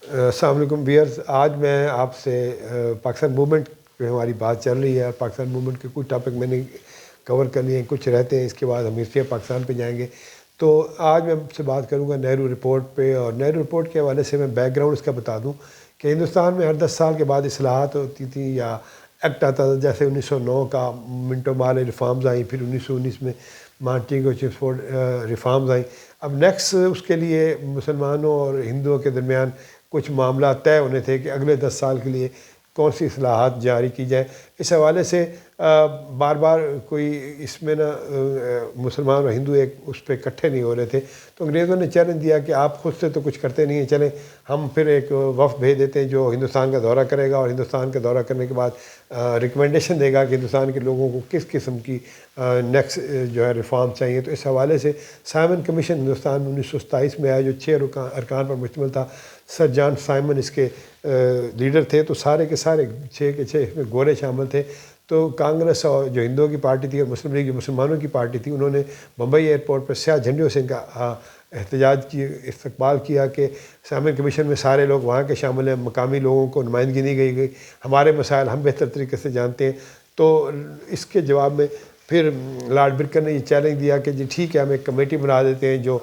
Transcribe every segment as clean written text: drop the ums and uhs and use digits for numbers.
السلام علیکم ویئرز، آج میں آپ سے پاکستان موومنٹ پہ ہماری بات چل رہی ہے. پاکستان موومنٹ کے کچھ ٹاپک میں نے کور کر لیے ہیں، کچھ رہتے ہیں. اس کے بعد ہم ہسٹری پاکستان پہ جائیں گے. تو آج میں آپ سے بات کروں گا نہرو رپورٹ پہ، اور نہرو رپورٹ کے حوالے سے میں بیک گراؤنڈ اس کا بتا دوں کہ ہندوستان میں ہر 10 سال کے بعد اصلاحات ہوتی تھیں یا ایکٹ آتا تھا. جیسے 1909 کا منٹو مارلے ریفارمز آئیں، پھر 1919 میں مانٹیگو چپسفورڈ ریفارمز آئیں. اب نیکسٹ اس کے لیے مسلمانوں اور ہندوؤں کے درمیان کچھ معاملات طے ہونے تھے کہ اگلے 10 سال کے لیے کون سی اصلاحات جاری کی جائے. اس حوالے سے بار بار کوئی اس میں مسلمان اور ہندو ایک اس پہ اکٹھے نہیں ہو رہے تھے. تو انگریزوں نے چیلنج دیا کہ آپ خود سے تو کچھ کرتے نہیں ہیں، چلیں ہم پھر ایک وفد بھیج دیتے ہیں جو ہندوستان کا دورہ کرے گا، اور ہندوستان کا دورہ کرنے کے بعد ریکمنڈیشن دے گا کہ ہندوستان کے لوگوں کو کس قسم کی نیکسٹ جو ہے ریفارم چاہیے. تو اس حوالے سے سائمن کمیشن ہندوستان میں 1927 میں آیا، جو 6 ارکان پر مشتمل تھا. سر جان سائمن اس کے لیڈر تھے. تو سارے کے سارے 6 کے 6 اس میں گورے شامل تھے. تو کانگریس اور جو ہندوؤں کی پارٹی تھی اور مسلم لیگ جو مسلمانوں کی پارٹی تھی، انہوں نے بمبئی ایئرپورٹ پر سیاہ جھنڈیوں سے ان کا احتجاج کی، استقبال کیا کہ سائمن کمیشن میں سارے لوگ وہاں کے شامل ہیں، مقامی لوگوں کو نمائندگی نہیں گئی، ہمارے مسائل ہم بہتر طریقے سے جانتے ہیں. تو اس کے جواب میں پھر لارڈ برکن نے یہ چیلنج دیا کہ جی ٹھیک ہے، ہم ایک کمیٹی بنا دیتے ہیں جو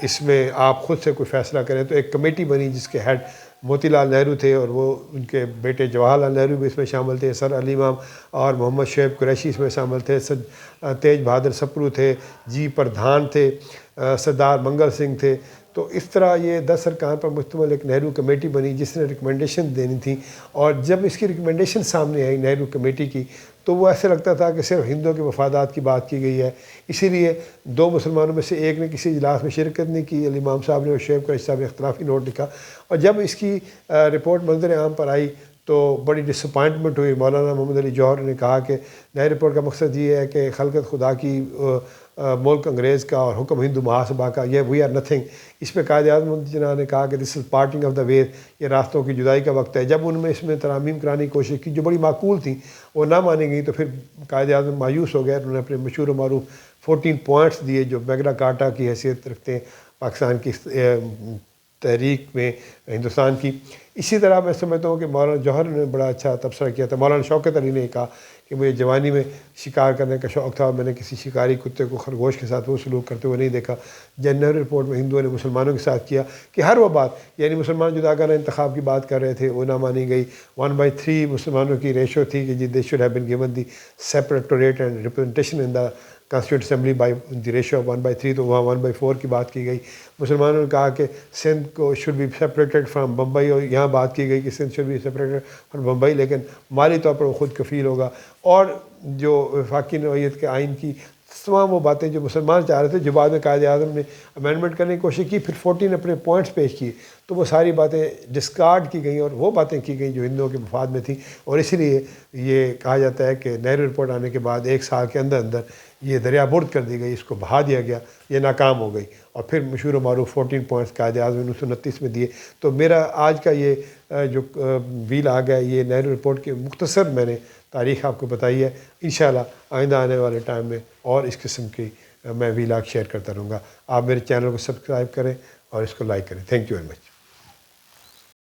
اس میں آپ خود سے کوئی فیصلہ کریں. تو ایک کمیٹی بنی جس کے ہیڈ موتی لال نہرو تھے، اور وہ ان کے بیٹے جواہر لال نہرو بھی اس میں شامل تھے، سر علی امام اور محمد شعیب قریشی اس میں شامل تھے، سر تیج بہادر سپرو تھے، جی پردھان تھے، سردار منگل سنگھ تھے. تو اس طرح یہ 10 ارکان پر مشتمل ایک نہرو کمیٹی بنی جس نے ریکمنڈیشن دینی تھی. اور جب اس کی ریکمنڈیشن سامنے آئی نہرو کمیٹی کی، تو وہ ایسے لگتا تھا کہ صرف ہندوؤں کے مفادات کی بات کی گئی ہے. اسی لیے 2 مسلمانوں میں سے ایک نے کسی اجلاس میں شرکت نہیں کی، علی امام صاحب نے اور شعیب قریشی صاحب نے اختلافی نوٹ لکھا. اور جب اس کی رپورٹ منظر عام پر آئی تو بڑی ڈس اپوائنٹمنٹ ہوئی. مولانا محمد علی جوہر نے کہا کہ نہرو رپورٹ کا مقصد یہ ہے کہ خلقت خدا کی، ملک انگریز کا اور حکم ہندو محاسبہ کا، یہ وی آر نتھنگ. اس پہ قائد اعظم جناح نے کہا کہ دس از پارٹنگ آف دا وے، یہ راستوں کی جدائی کا وقت ہے. جب ان میں اس میں ترامیم کرانے کی کوشش کی جو بڑی معقول تھیں، وہ نہ مانی گئی، تو پھر قائد اعظم مایوس ہو گئے. انہوں نے اپنے مشہور و معروف 14 پوائنٹس دیے جو میگنا کارٹا کی حیثیت رکھتے ہیں پاکستان کی تحریک میں ہندوستان کی. اسی طرح میں سمجھتا ہوں کہ مولانا جوہر نے بڑا اچھا تبصرہ کیا تھا. مولانا شوکت علی نے کہا کہ مجھے جوانی میں شکار کرنے کا شوق تھا، میں نے کسی شکاری کتے کو خرگوش کے ساتھ وہ سلوک کرتے ہوئے نہیں دیکھا. نہرو رپورٹ میں ہندوؤں نے مسلمانوں کے ساتھ کیا کہ ہر وہ بات، یعنی مسلمان جداگانہ انتخاب کی بات کر رہے تھے، وہ نہ مانی گئی. 1/3 مسلمانوں کی ریشو تھی کہ جی they should have been given the separate electorate and representation in the constituent assembly by the ratio of 1/3، تو وہاں 1/4 کی بات کی گئی. مسلمانوں نے کہا کہ سندھ کو should be separated from Bombay, اور یہاں بات کی گئی کہ Sindh should be separated from Bombay, لیکن مالی طور پر وہ خود کفیل ہوگا. اور جو وفاقی نوعیت کے آئین کی تمام وہ باتیں جو مسلمان چاہ رہے تھے، جو بعد میں قائد اعظم نے امینڈمنٹ کرنے کی کوشش کی، پھر 14 اپنے پوائنٹس پیش کیے، تو وہ ساری باتیں ڈسکارڈ کی گئیں اور وہ باتیں کی گئیں جو ہندوؤں کے مفاد میں تھیں. اور اسی لیے یہ کہا جاتا ہے کہ نہرو رپورٹ آنے کے بعد 1 سال کے اندر اندر یہ دریا برد کر دی گئی، اس کو بہا دیا گیا، یہ ناکام ہو گئی. اور پھر مشہور و معروف 14 پوائنٹس قائد اعظم 1929 میں دیے. تو میرا آج کا یہ جو ویلاگ ہے، یہ نہرو رپورٹ کے مختصر میں نے تاریخ آپ کو بتائی ہے. انشاءاللہ آئندہ آنے والے ٹائم میں اور اس قسم کی میں ویلاگ شیئر کرتا رہوں گا. آپ میرے چینل کو سبسکرائب کریں اور اس کو لائک کریں. Thank you very much.